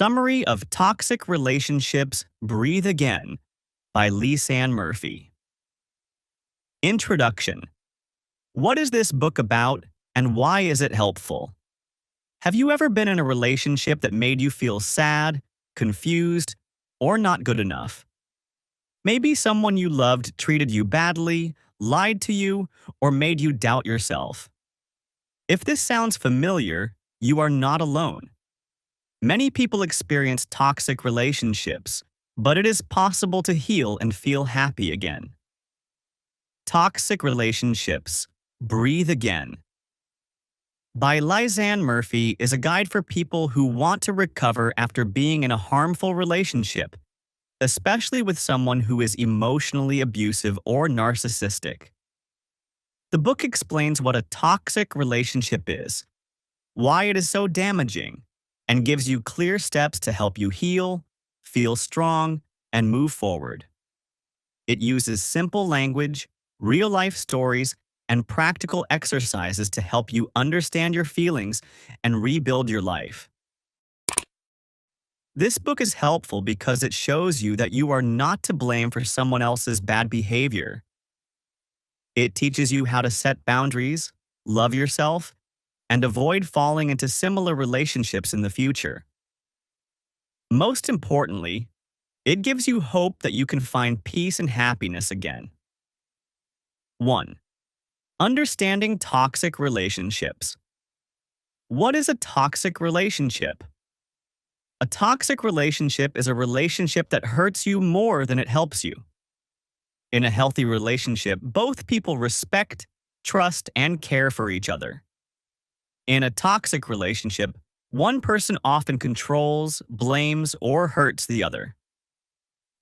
Summary of Toxic Relationships Breathe Again by Lisanne Murphy. Introduction. What is this book about and why is it helpful? Have you ever been in a relationship that made you feel sad, confused, or not good enough? Maybe someone you loved treated you badly, lied to you, or made you doubt yourself. If this sounds familiar, you are not alone. Many people experience toxic relationships, but it is possible to heal and feel happy again. Toxic Relationships Breathe Again by Lisanne Murphy is a guide for people who want to recover after being in a harmful relationship, especially with someone who is emotionally abusive or narcissistic. The book explains what a toxic relationship is, why it is so damaging, and gives you clear steps to help you heal, feel strong, and move forward. It uses simple language, real-life stories, and practical exercises to help you understand your feelings and rebuild your life. This book is helpful because it shows you that you are not to blame for someone else's bad behavior. It teaches you how to set boundaries, love yourself, and avoid falling into similar relationships in the future. Most importantly, it gives you hope that you can find peace and happiness again. 1. Understanding toxic relationships. What is a toxic relationship? A toxic relationship is a relationship that hurts you more than it helps you. In a healthy relationship, both people respect, trust, and care for each other. In a toxic relationship, one person often controls, blames, or hurts the other.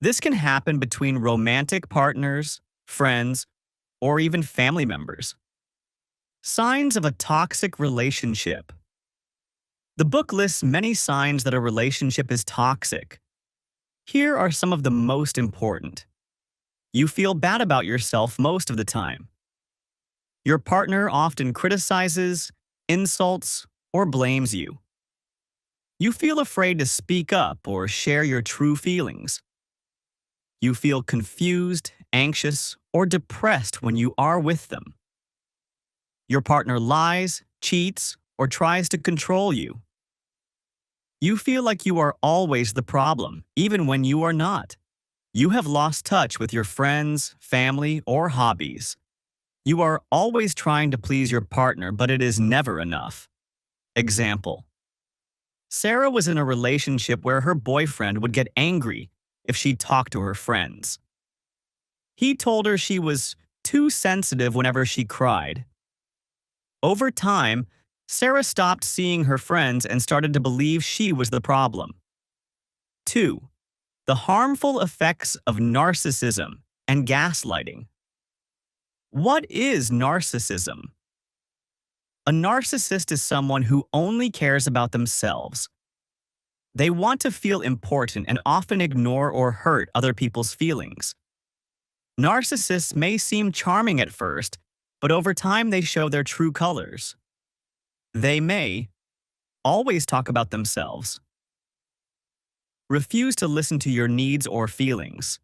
This can happen between romantic partners, friends, or even family members. Signs of a toxic relationship. The book lists many signs that a relationship is toxic. Here are some of the most important. You feel bad about yourself most of the time. Your partner often criticizes, insults, or blames you. You feel afraid to speak up or share your true feelings. You feel confused, anxious, or depressed when you are with them. Your partner lies, cheats, or tries to control you. You feel like you are always the problem, even when you are not. You have lost touch with your friends, family, or hobbies. You are always trying to please your partner, but it is never enough. Example: Sarah was in a relationship where her boyfriend would get angry if she talked to her friends. He told her she was too sensitive whenever she cried. Over time, Sarah stopped seeing her friends and started to believe she was the problem. 2. The harmful effects of narcissism and gaslighting. What is narcissism? A narcissist is someone who only cares about themselves. They want to feel important and often ignore or hurt other people's feelings. Narcissists may seem charming at first, but over time they show their true colors. They may always talk about themselves. Refuse to listen to your needs or feelings.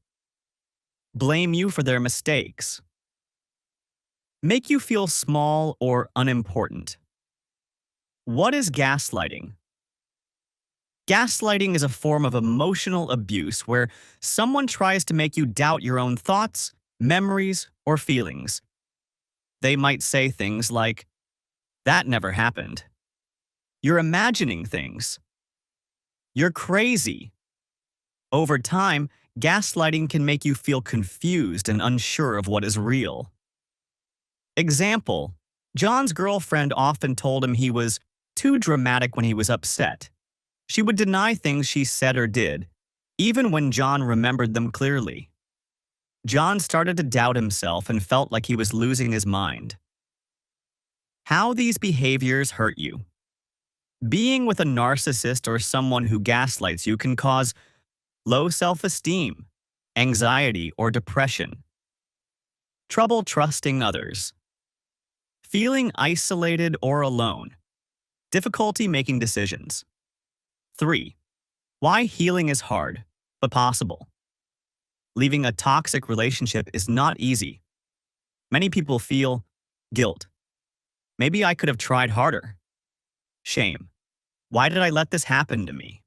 Blame you for their mistakes. Make you feel small or unimportant. What is gaslighting? Gaslighting is a form of emotional abuse where someone tries to make you doubt your own thoughts, memories, or feelings. They might say things like, "That never happened." "You're imagining things." "You're crazy." Over time, gaslighting can make you feel confused and unsure of what is real. Example: John's girlfriend often told him he was too dramatic when he was upset. She would deny things she said or did, even when John remembered them clearly. John started to doubt himself and felt like he was losing his mind. How these behaviors hurt you. Being with a narcissist or someone who gaslights you can cause low self-esteem, anxiety, or depression. Trouble trusting others. Feeling isolated or alone. Difficulty making decisions. 3. Why healing is hard, but possible. Leaving a toxic relationship is not easy. Many people feel guilt. Maybe I could have tried harder. Shame. Why did I let this happen to me?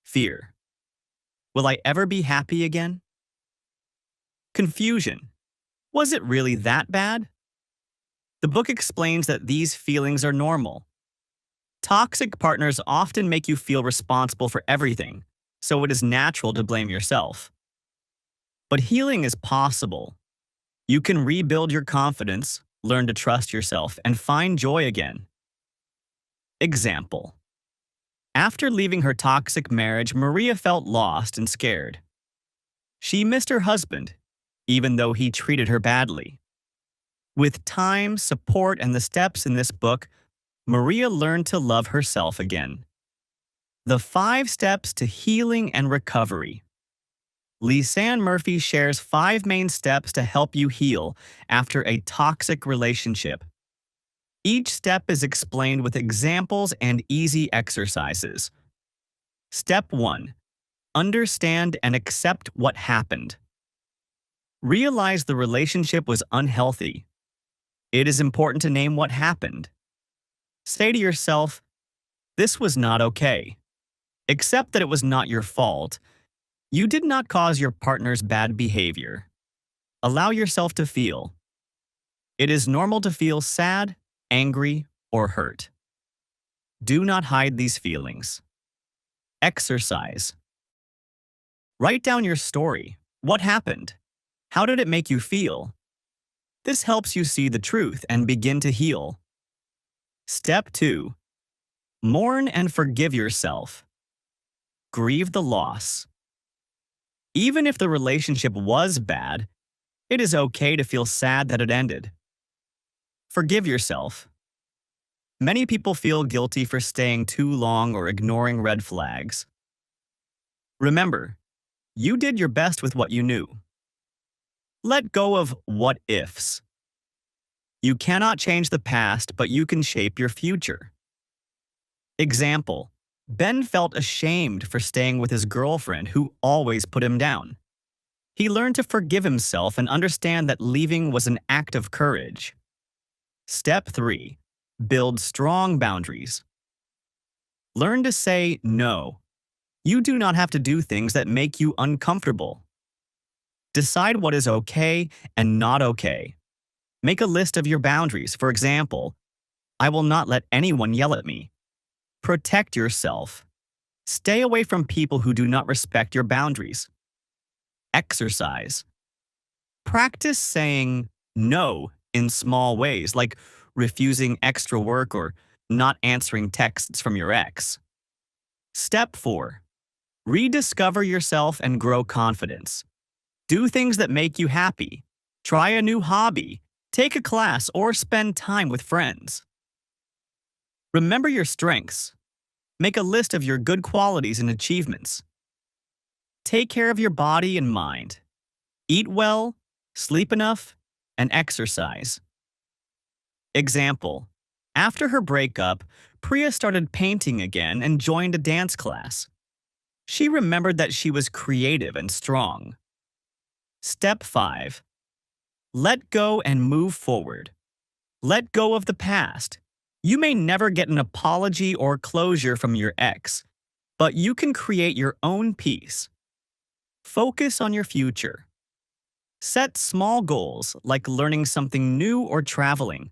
Fear. Will I ever be happy again? Confusion. Was it really that bad? The book explains that these feelings are normal. Toxic partners often make you feel responsible for everything, so it is natural to blame yourself. But healing is possible. You can rebuild your confidence, learn to trust yourself, and find joy again. Example. After leaving her toxic marriage, Maria felt lost and scared. She missed her husband, even though he treated her badly. With time, support, and the steps in this book, Maria learned to love herself again. The 5 steps to healing and recovery. Lisanne Murphy shares 5 main steps to help you heal after a toxic relationship. Each step is explained with examples and easy exercises. Step 1. Understand and accept what happened. Realize the relationship was unhealthy. It is important to name what happened. Say to yourself, "This was not okay." Accept that it was not your fault. You did not cause your partner's bad behavior. Allow yourself to feel. It is normal to feel sad, angry, or hurt. Do not hide these feelings. Exercise. Write down your story. What happened? How did it make you feel? This helps you see the truth and begin to heal. Step 2. Mourn and forgive yourself. Grieve the loss. Even if the relationship was bad, it is okay to feel sad that it ended. Forgive yourself. Many people feel guilty for staying too long or ignoring red flags. Remember, you did your best with what you knew. Let go of what ifs. You cannot change the past, but you can shape your future. Example. Ben felt ashamed for staying with his girlfriend who always put him down. He learned to forgive himself and understand that leaving was an act of courage. Step 3. Build strong boundaries. Learn to say no. You do not have to do things that make you uncomfortable. Decide what is okay and not okay. Make a list of your boundaries. For example, I will not let anyone yell at me. Protect yourself. Stay away from people who do not respect your boundaries. Exercise. Practice saying no in small ways, like refusing extra work or not answering texts from your ex. Step 4. Rediscover yourself and grow confidence. Do things that make you happy. Try a new hobby, take a class, or spend time with friends. Remember your strengths. Make a list of your good qualities and achievements. Take care of your body and mind. Eat well, sleep enough, and exercise. Example. After her breakup, Priya started painting again and joined a dance class. She remembered that she was creative and strong. Step 5. Let go and move forward. Let go of the past. You may never get an apology or closure from your ex, but you can create your own peace. Focus on your future. Set small goals like learning something new or traveling.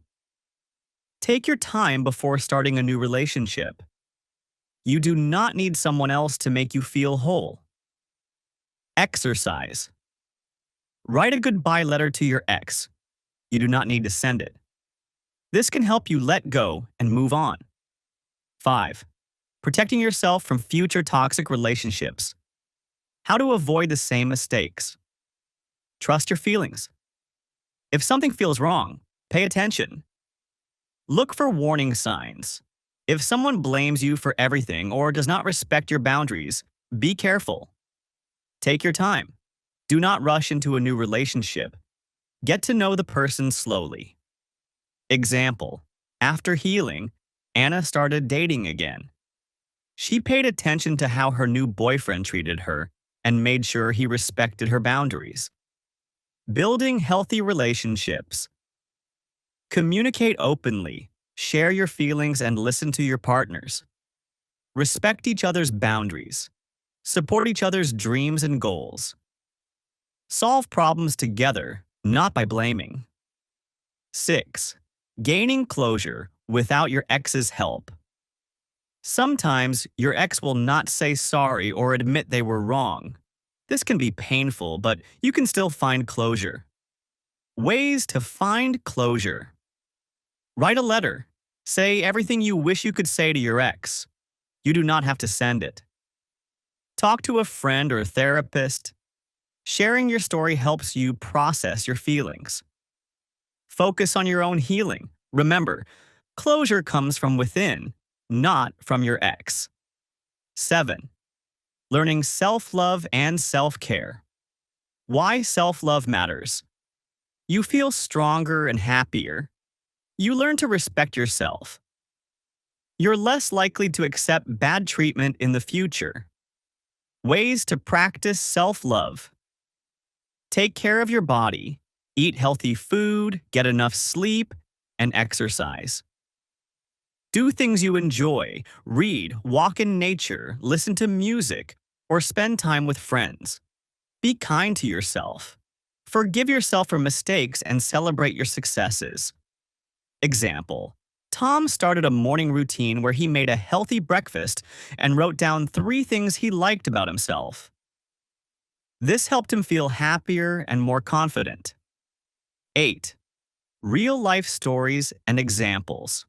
Take your time before starting a new relationship. You do not need someone else to make you feel whole. Exercise. Write a goodbye letter to your ex. You do not need to send it. This can help you let go and move on. 5. Protecting yourself from future toxic relationships. How to avoid the same mistakes. Trust your feelings. If something feels wrong, pay attention. Look for warning signs. If someone blames you for everything or does not respect your boundaries, be careful. Take your time. Do not rush into a new relationship. Get to know the person slowly. Example. After healing, Anna started dating again. She paid attention to how her new boyfriend treated her and made sure he respected her boundaries. Building healthy relationships. Communicate openly, share your feelings, and listen to your partners. Respect each other's boundaries. Support each other's dreams and goals. Solve problems together, not by blaming. 6. Gaining closure without your ex's help. Sometimes your ex will not say sorry or admit they were wrong. This can be painful, but you can still find closure. Ways to find closure. Write a letter. Say everything you wish you could say to your ex. You do not have to send it. Talk to a friend or therapist. Sharing your story helps you process your feelings. Focus on your own healing. Remember, closure comes from within, not from your ex. 7. Learning self-love and self-care. Why self-love matters. You feel stronger and happier. You learn to respect yourself. You're less likely to accept bad treatment in the future. Ways to practice self-love. Take care of your body. Eat healthy food, get enough sleep, and exercise. Do things you enjoy. Read, walk in nature, listen to music, or spend time with friends. Be kind to yourself. Forgive yourself for mistakes and celebrate your successes. Example: Tom started a morning routine where he made a healthy breakfast and wrote down 3 things he liked about himself. This helped him feel happier and more confident. 8. Real-life stories and examples.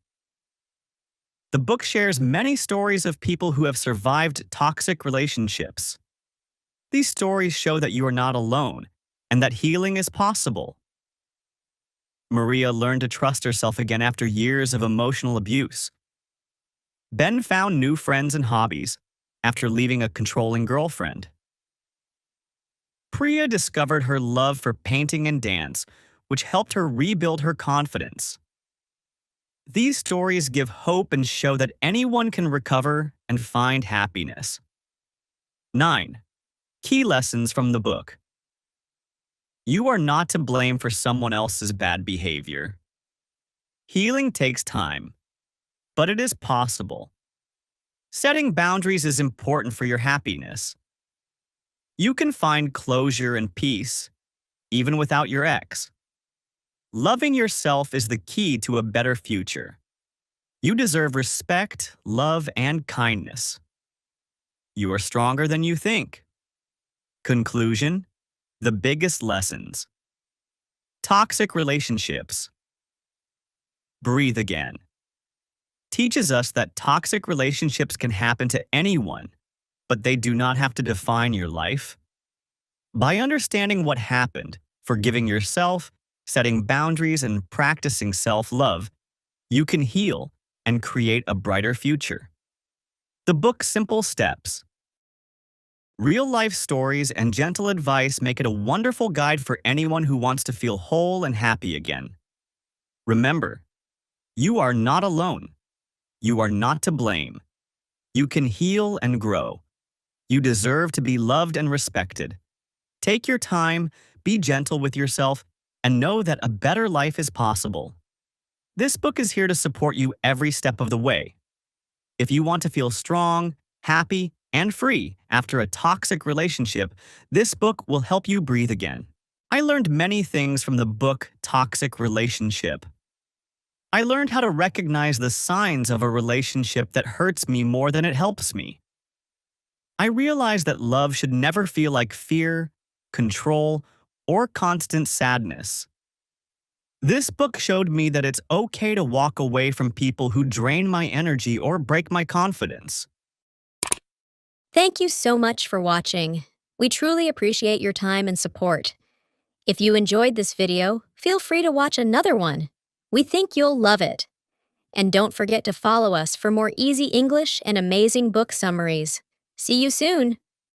The book shares many stories of people who have survived toxic relationships. These stories show that you are not alone and that healing is possible. Maria learned to trust herself again after years of emotional abuse. Ben found new friends and hobbies after leaving a controlling girlfriend. Priya discovered her love for painting and dance, which helped her rebuild her confidence. These stories give hope and show that anyone can recover and find happiness. 9. Key lessons from the book. You are not to blame for someone else's bad behavior. Healing takes time, but it is possible. Setting boundaries is important for your happiness. You can find closure and peace, even without your ex. Loving yourself is the key to a better future. You deserve respect, love, and kindness. You are stronger than you think. Conclusion: the biggest lessons. Toxic relationships. Breathe again. Teaches us that toxic relationships can happen to anyone, but they do not have to define your life. By understanding what happened, forgiving yourself, setting boundaries, and practicing self-love, you can heal and create a brighter future. The book's simple steps. Real-life stories and gentle advice make it a wonderful guide for anyone who wants to feel whole and happy again. Remember, you are not alone. You are not to blame. You can heal and grow. You deserve to be loved and respected. Take your time, be gentle with yourself, and know that a better life is possible. This book is here to support you every step of the way. If you want to feel strong, happy, and free after a toxic relationship, this book will help you breathe again. I learned many things from the book Toxic Relationship. I learned how to recognize the signs of a relationship that hurts me more than it helps me. I realized that love should never feel like fear, control, or constant sadness. This book showed me that it's okay to walk away from people who drain my energy or break my confidence. Thank you so much for watching. We truly appreciate your time and support. If you enjoyed this video, feel free to watch another one. We think you'll love it. And don't forget to follow us for more easy English and amazing book summaries. See you soon!